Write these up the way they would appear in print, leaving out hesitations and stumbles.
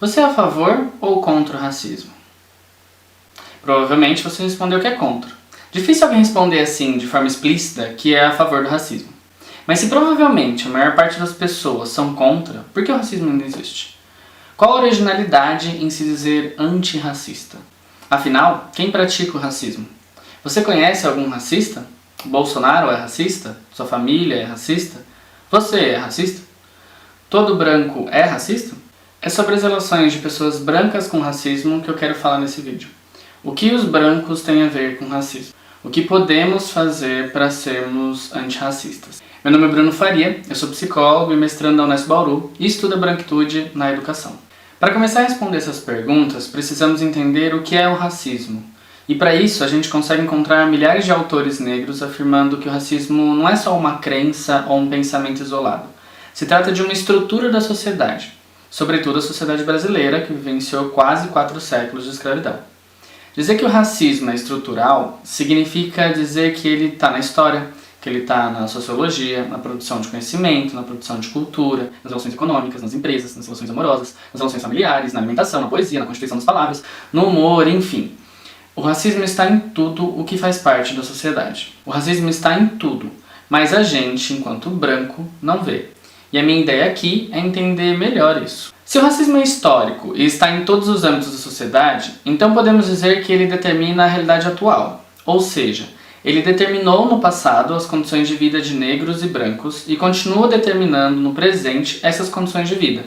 Você é a favor ou contra o racismo? Provavelmente você respondeu que é contra. Difícil alguém responder assim, de forma explícita, que é a favor do racismo. Mas se provavelmente a maior parte das pessoas são contra, por que o racismo ainda existe? Qual a originalidade em se dizer antirracista? Afinal, quem pratica o racismo? Você conhece algum racista? Bolsonaro é racista? Sua família é racista? Você é racista? Todo branco é racista? É sobre as relações de pessoas brancas com racismo que eu quero falar nesse vídeo. O que os brancos têm a ver com racismo? O que podemos fazer para sermos antirracistas? Meu nome é Bruno Faria, eu sou psicólogo e mestrando da Unesp Bauru e estudo a branquitude na educação. Para começar a responder essas perguntas, precisamos entender o que é o racismo. E para isso a gente consegue encontrar milhares de autores negros afirmando que o racismo não é só uma crença ou um pensamento isolado. Se trata de uma estrutura da sociedade, sobretudo a sociedade brasileira, que vivenciou quase 4 séculos de escravidão. Dizer que o racismo é estrutural significa dizer que ele está na história, que ele está na sociologia, na produção de conhecimento, na produção de cultura, nas relações econômicas, nas empresas, nas relações amorosas, nas relações familiares, na alimentação, na poesia, na constituição das palavras, no humor, enfim. O racismo está em tudo o que faz parte da sociedade. O racismo está em tudo, mas a gente, enquanto branco, não vê. E a minha ideia aqui é entender melhor isso. Se o racismo é histórico e está em todos os âmbitos da sociedade, então podemos dizer que ele determina a realidade atual. Ou seja, ele determinou no passado as condições de vida de negros e brancos e continua determinando no presente essas condições de vida.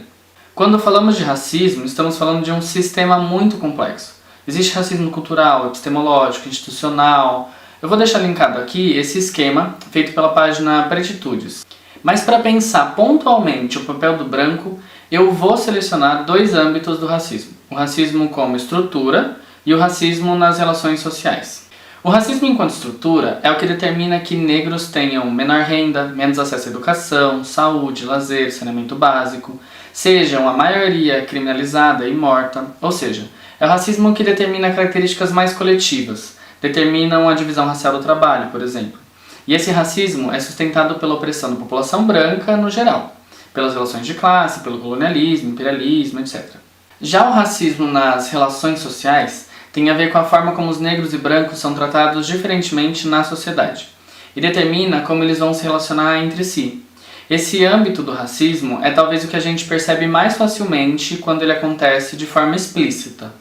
Quando falamos de racismo, estamos falando de um sistema muito complexo. Existe racismo cultural, epistemológico, institucional. Eu vou deixar linkado aqui esse esquema feito pela página Pretitudes. Mas para pensar pontualmente o papel do branco, eu vou selecionar 2 âmbitos do racismo. O racismo como estrutura e o racismo nas relações sociais. O racismo enquanto estrutura é o que determina que negros tenham menor renda, menos acesso à educação, saúde, lazer, saneamento básico, sejam a maioria criminalizada e morta, ou seja, é o racismo que determina características mais coletivas, determinam a divisão racial do trabalho, por exemplo. E esse racismo é sustentado pela opressão da população branca no geral, pelas relações de classe, pelo colonialismo, imperialismo, etc. Já o racismo nas relações sociais tem a ver com a forma como os negros e brancos são tratados diferentemente na sociedade, e determina como eles vão se relacionar entre si. Esse âmbito do racismo é talvez o que a gente percebe mais facilmente quando ele acontece de forma explícita,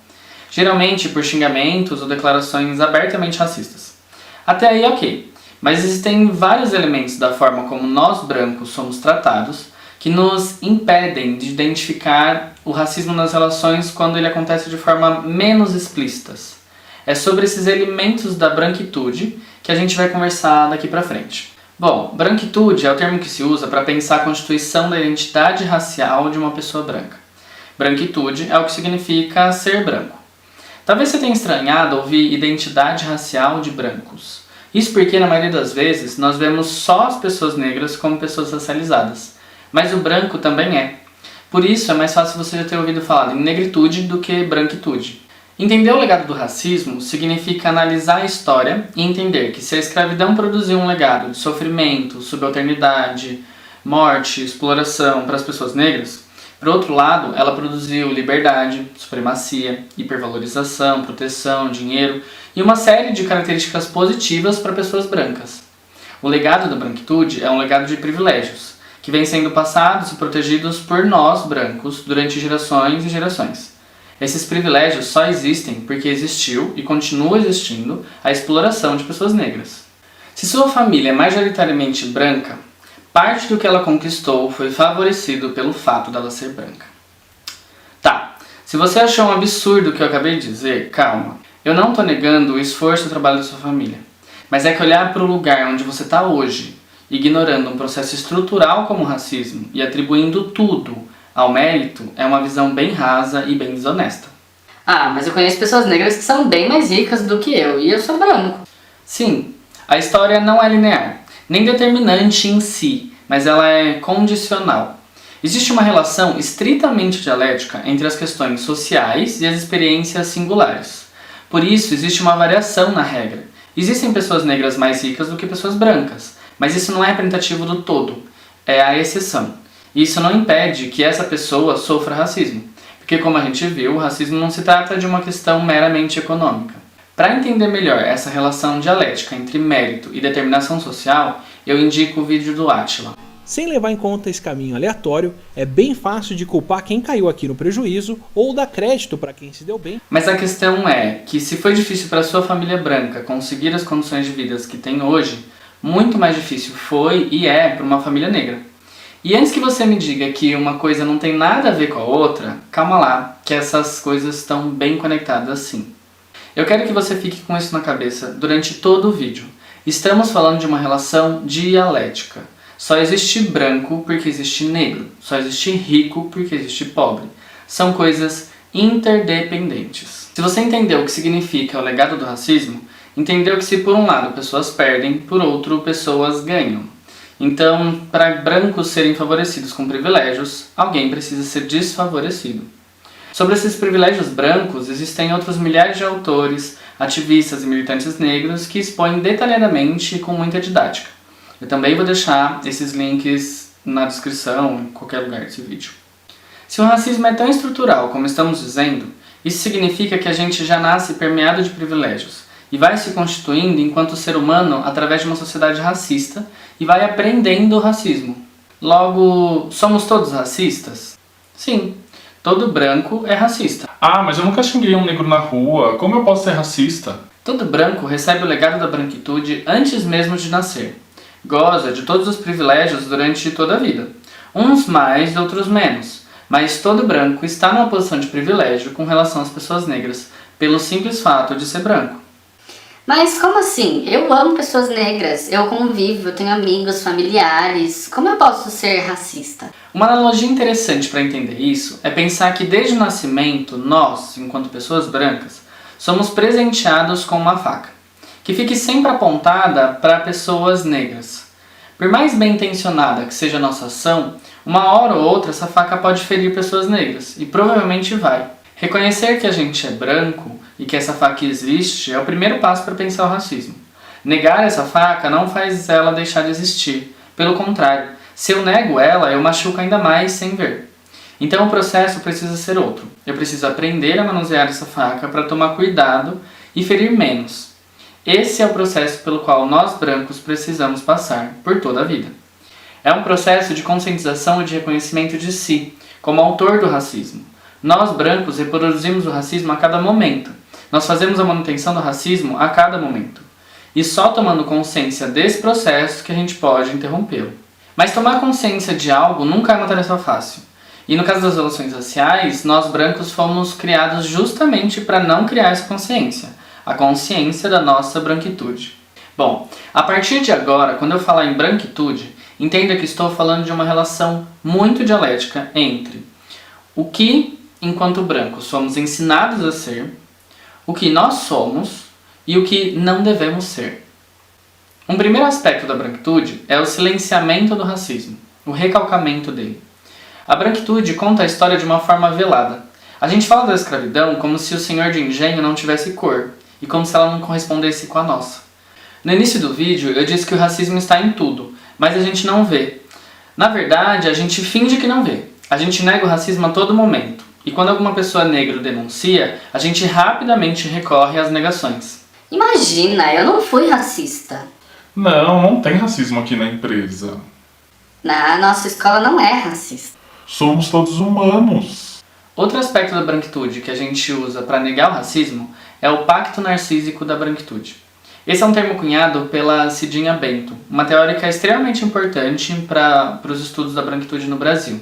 geralmente por xingamentos ou declarações abertamente racistas. Até aí ok. Mas existem vários elementos da forma como nós brancos somos tratados que nos impedem de identificar o racismo nas relações quando ele acontece de forma menos explícitas. É sobre esses elementos da branquitude que a gente vai conversar daqui pra frente. Bom, branquitude é o termo que se usa para pensar a constituição da identidade racial de uma pessoa branca. Branquitude é o que significa ser branco. Talvez você tenha estranhado ouvir identidade racial de brancos. Isso porque, na maioria das vezes, nós vemos só as pessoas negras como pessoas racializadas. Mas o branco também é. Por isso, é mais fácil você já ter ouvido falar em negritude do que branquitude. Entender o legado do racismo significa analisar a história e entender que se a escravidão produziu um legado de sofrimento, subalternidade, morte, exploração para as pessoas negras, por outro lado, ela produziu liberdade, supremacia, hipervalorização, proteção, dinheiro e uma série de características positivas para pessoas brancas. O legado da branquitude é um legado de privilégios, que vem sendo passados e protegidos por nós brancos durante gerações e gerações. Esses privilégios só existem porque existiu e continua existindo a exploração de pessoas negras. Se sua família é majoritariamente branca, parte do que ela conquistou foi favorecido pelo fato dela ser branca. Tá, se você achou um absurdo o que eu acabei de dizer, calma. Eu não estou negando o esforço e o trabalho da sua família. Mas é que olhar para o lugar onde você está hoje, ignorando um processo estrutural como o racismo e atribuindo tudo ao mérito, é uma visão bem rasa e bem desonesta. Ah, mas eu conheço pessoas negras que são bem mais ricas do que eu, e eu sou branco. Sim, a história não é linear, nem determinante em si, mas ela é condicional. Existe uma relação estritamente dialética entre as questões sociais e as experiências singulares. Por isso, existe uma variação na regra. Existem pessoas negras mais ricas do que pessoas brancas, mas isso não é representativo do todo, é a exceção. E isso não impede que essa pessoa sofra racismo, Porque, como a gente viu, o racismo não se trata de uma questão meramente econômica. Para entender melhor essa relação dialética entre mérito e determinação social, eu indico o vídeo do Átila. Sem levar em conta esse caminho aleatório, é bem fácil de culpar quem caiu aqui no prejuízo ou dar crédito para quem se deu bem. Mas a questão é que se foi difícil para sua família branca conseguir as condições de vida que tem hoje, muito mais difícil foi e é para uma família negra. E antes que você me diga que uma coisa não tem nada a ver com a outra, calma lá, que essas coisas estão bem conectadas sim. Eu quero que você fique com isso na cabeça durante todo o vídeo. Estamos falando de uma relação dialética. Só existe branco porque existe negro. Só existe rico porque existe pobre. São coisas interdependentes. Se você entendeu o que significa o legado do racismo, entendeu que se por um lado pessoas perdem, por outro pessoas ganham. Então, para brancos serem favorecidos com privilégios, alguém precisa ser desfavorecido. Sobre esses privilégios brancos, existem outros milhares de autores, ativistas e militantes negros que expõem detalhadamente e com muita didática. Eu também vou deixar esses links na descrição, em qualquer lugar desse vídeo. Se o racismo é tão estrutural como estamos dizendo, isso significa que a gente já nasce permeado de privilégios e vai se constituindo enquanto ser humano através de uma sociedade racista e vai aprendendo o racismo. Logo, somos todos racistas? Sim, todo branco é racista. Ah, mas eu nunca xinguei um negro na rua, como eu posso ser racista? Todo branco recebe o legado da branquitude antes mesmo de nascer. Goza de todos os privilégios durante toda a vida. Uns mais, outros menos. Mas todo branco está numa posição de privilégio com relação às pessoas negras, pelo simples fato de ser branco. Mas como assim? Eu amo pessoas negras, eu convivo, eu tenho amigos, familiares. Como eu posso ser racista? Uma analogia interessante para entender isso é pensar que desde o nascimento, nós, enquanto pessoas brancas, somos presenteados com uma faca, que fique sempre apontada para pessoas negras. Por mais bem intencionada que seja a nossa ação, uma hora ou outra essa faca pode ferir pessoas negras, e provavelmente vai. Reconhecer que a gente é branco e que essa faca existe é o primeiro passo para pensar o racismo. Negar essa faca não faz ela deixar de existir. Pelo contrário, se eu nego ela, eu machuco ainda mais sem ver. Então o processo precisa ser outro. Eu preciso aprender a manusear essa faca para tomar cuidado e ferir menos. Esse é o processo pelo qual nós brancos precisamos passar por toda a vida. É um processo de conscientização e de reconhecimento de si, como autor do racismo. Nós brancos reproduzimos o racismo a cada momento. Nós fazemos a manutenção do racismo a cada momento. E só tomando consciência desse processo que a gente pode interrompê-lo. Mas tomar consciência de algo nunca é uma tarefa fácil. E no caso das relações raciais, nós brancos fomos criados justamente para não criar essa consciência. A consciência da nossa branquitude. Bom, a partir de agora, quando eu falar em branquitude, entenda que estou falando de uma relação muito dialética entre o que, enquanto brancos, somos ensinados a ser, o que nós somos e o que não devemos ser. Um primeiro aspecto da branquitude é o silenciamento do racismo, o recalcamento dele. A branquitude conta a história de uma forma velada. A gente fala da escravidão como se o senhor de engenho não tivesse cor, e como se ela não correspondesse com a nossa. No início do vídeo eu disse que o racismo está em tudo, mas a gente não vê. Na verdade, a gente finge que não vê. A gente nega o racismo a todo momento. E quando alguma pessoa negra o denuncia, a gente rapidamente recorre às negações. Imagina, eu não fui racista. Não tem racismo aqui na empresa. Na nossa escola não é racista. Somos todos humanos. Outro aspecto da branquitude que a gente usa para negar o racismo é o pacto narcísico da branquitude. Esse é um termo cunhado pela Cidinha Bento, uma teórica extremamente importante para os estudos da branquitude no Brasil.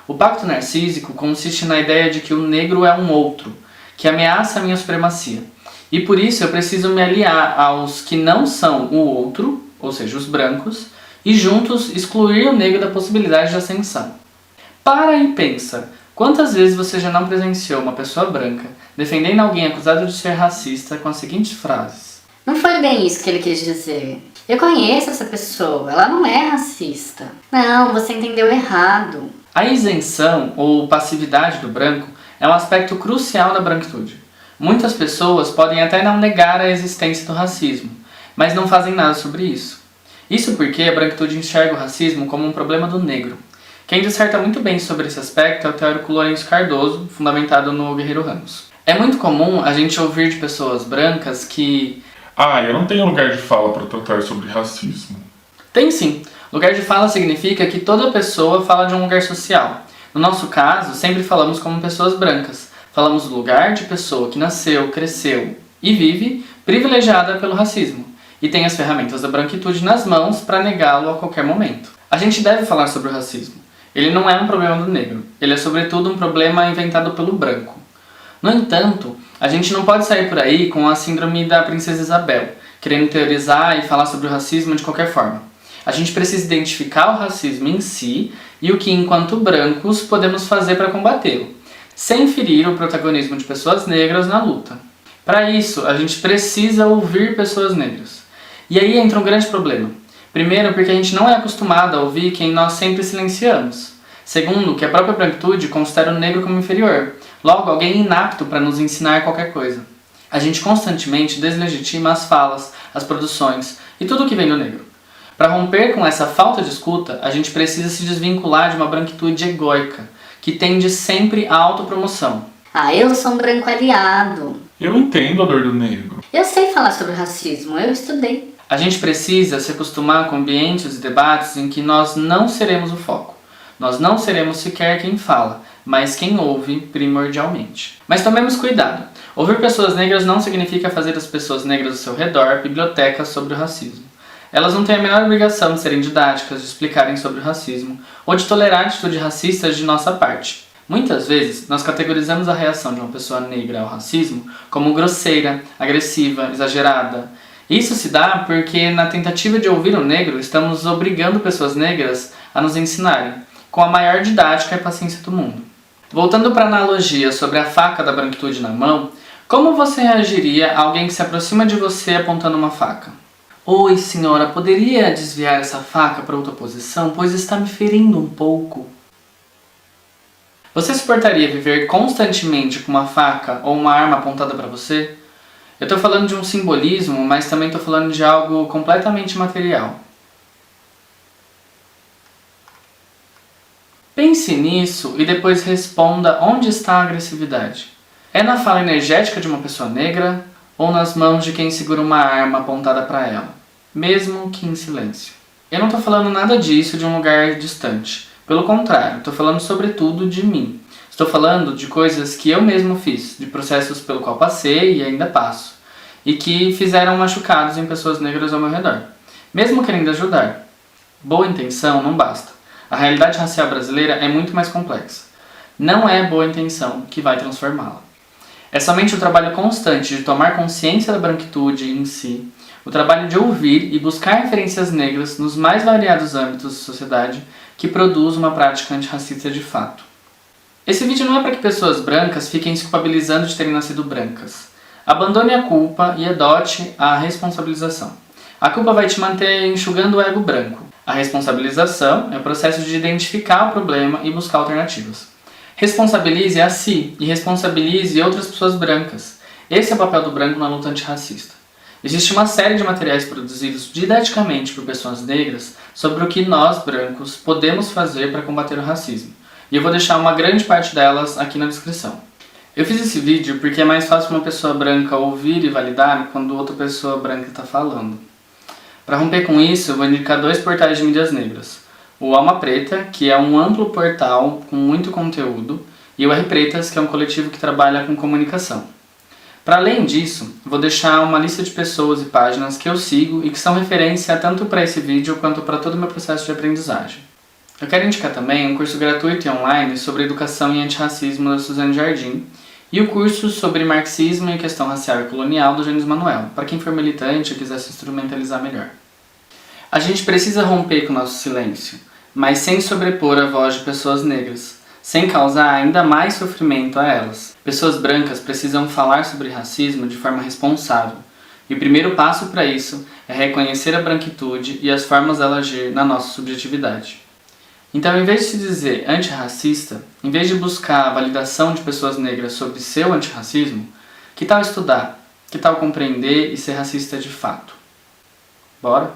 O pacto narcísico consiste na ideia de que o negro é um outro, que ameaça a minha supremacia. E por isso eu preciso me aliar aos que não são o outro, ou seja, os brancos, e juntos excluir o negro da possibilidade de ascensão. Para e pensa, quantas vezes você já não presenciou uma pessoa branca defendendo alguém acusado de ser racista com as seguintes frases: Não foi bem isso que ele quis dizer. Eu conheço essa pessoa, ela não é racista. Não, você entendeu errado. A isenção ou passividade do branco é um aspecto crucial da branquitude. Muitas pessoas podem até não negar a existência do racismo, mas não fazem nada sobre isso. Isso porque a branquitude enxerga o racismo como um problema do negro. Quem disserta muito bem sobre esse aspecto é o teórico Lourenço Cardoso, fundamentado no Guerreiro Ramos. É muito comum a gente ouvir de pessoas brancas que... eu não tenho lugar de fala para tratar sobre racismo. Tem sim. Lugar de fala significa que toda pessoa fala de um lugar social. No nosso caso, sempre falamos como pessoas brancas. Falamos do lugar de pessoa que nasceu, cresceu e vive privilegiada pelo racismo e tem as ferramentas da branquitude nas mãos para negá-lo a qualquer momento. A gente deve falar sobre o racismo. Ele não é um problema do negro, ele é sobretudo um problema inventado pelo branco. No entanto, a gente não pode sair por aí com a síndrome da princesa Isabel, querendo teorizar e falar sobre o racismo de qualquer forma. A gente precisa identificar o racismo em si e o que, enquanto brancos, podemos fazer para combatê-lo, sem ferir o protagonismo de pessoas negras na luta. Para isso, a gente precisa ouvir pessoas negras. E aí entra um grande problema. Primeiro, porque a gente não é acostumado a ouvir quem nós sempre silenciamos. Segundo, que a própria branquitude considera o negro como inferior, logo alguém inapto para nos ensinar qualquer coisa. A gente constantemente deslegitima as falas, as produções e tudo o que vem do negro. Para romper com essa falta de escuta, a gente precisa se desvincular de uma branquitude egóica, que tende sempre à autopromoção. Eu sou um branco aliado. Eu entendo a dor do negro. Eu sei falar sobre racismo, eu estudei. A gente precisa se acostumar com ambientes e debates em que nós não seremos o foco. Nós não seremos sequer quem fala, mas quem ouve primordialmente. Mas tomemos cuidado. Ouvir pessoas negras não significa fazer as pessoas negras ao seu redor bibliotecas sobre o racismo. Elas não têm a menor obrigação de serem didáticas, de explicarem sobre o racismo, ou de tolerar atitudes racistas de nossa parte. Muitas vezes, nós categorizamos a reação de uma pessoa negra ao racismo como grosseira, agressiva, exagerada. Isso se dá porque, na tentativa de ouvir o negro, estamos obrigando pessoas negras a nos ensinarem, com a maior didática e paciência do mundo. Voltando para a analogia sobre a faca da branquitude na mão, como você reagiria a alguém que se aproxima de você apontando uma faca? Oi, senhora, poderia desviar essa faca para outra posição, pois está me ferindo um pouco? Você suportaria viver constantemente com uma faca ou uma arma apontada para você? Eu estou falando de um simbolismo, mas também estou falando de algo completamente material. Pense nisso e depois responda onde está a agressividade. É na fala energética de uma pessoa negra ou nas mãos de quem segura uma arma apontada para ela, mesmo que em silêncio? Eu não estou falando nada disso de um lugar distante. Pelo contrário, estou falando sobretudo de mim. Estou falando de coisas que eu mesmo fiz, de processos pelo qual passei e ainda passo, e que fizeram machucados em pessoas negras ao meu redor, mesmo querendo ajudar. Boa intenção não basta. A realidade racial brasileira é muito mais complexa. Não é boa intenção que vai transformá-la. É somente o trabalho constante de tomar consciência da branquitude em si, o trabalho de ouvir e buscar referências negras nos mais variados âmbitos da sociedade que produz uma prática antirracista de fato. Esse vídeo não é para que pessoas brancas fiquem se culpabilizando de terem nascido brancas. Abandone a culpa e adote a responsabilização. A culpa vai te manter enxugando o ego branco. A responsabilização é o processo de identificar o problema e buscar alternativas. Responsabilize a si e responsabilize outras pessoas brancas. Esse é o papel do branco na luta antirracista. Existe uma série de materiais produzidos didaticamente por pessoas negras sobre o que nós, brancos, podemos fazer para combater o racismo. E eu vou deixar uma grande parte delas aqui na descrição. Eu fiz esse vídeo porque é mais fácil uma pessoa branca ouvir e validar quando outra pessoa branca está falando. Para romper com isso, eu vou indicar 2 portais de mídias negras. O Alma Preta, que é um amplo portal com muito conteúdo, e o R Pretas, que é um coletivo que trabalha com comunicação. Para além disso, vou deixar uma lista de pessoas e páginas que eu sigo e que são referência tanto para esse vídeo quanto para todo o meu processo de aprendizagem. Eu quero indicar também um curso gratuito e online sobre educação e antirracismo da Suzane Jardim e o curso sobre marxismo e questão racial e colonial do Gênesis Manuel, para quem for militante e quiser se instrumentalizar melhor. A gente precisa romper com o nosso silêncio, mas sem sobrepor a voz de pessoas negras, sem causar ainda mais sofrimento a elas. Pessoas brancas precisam falar sobre racismo de forma responsável, e o primeiro passo para isso é reconhecer a branquitude e as formas dela agir na nossa subjetividade. Então, em vez de se dizer antirracista, em vez de buscar a validação de pessoas negras sobre seu antirracismo, que tal estudar? Que tal compreender e ser racista de fato? Bora?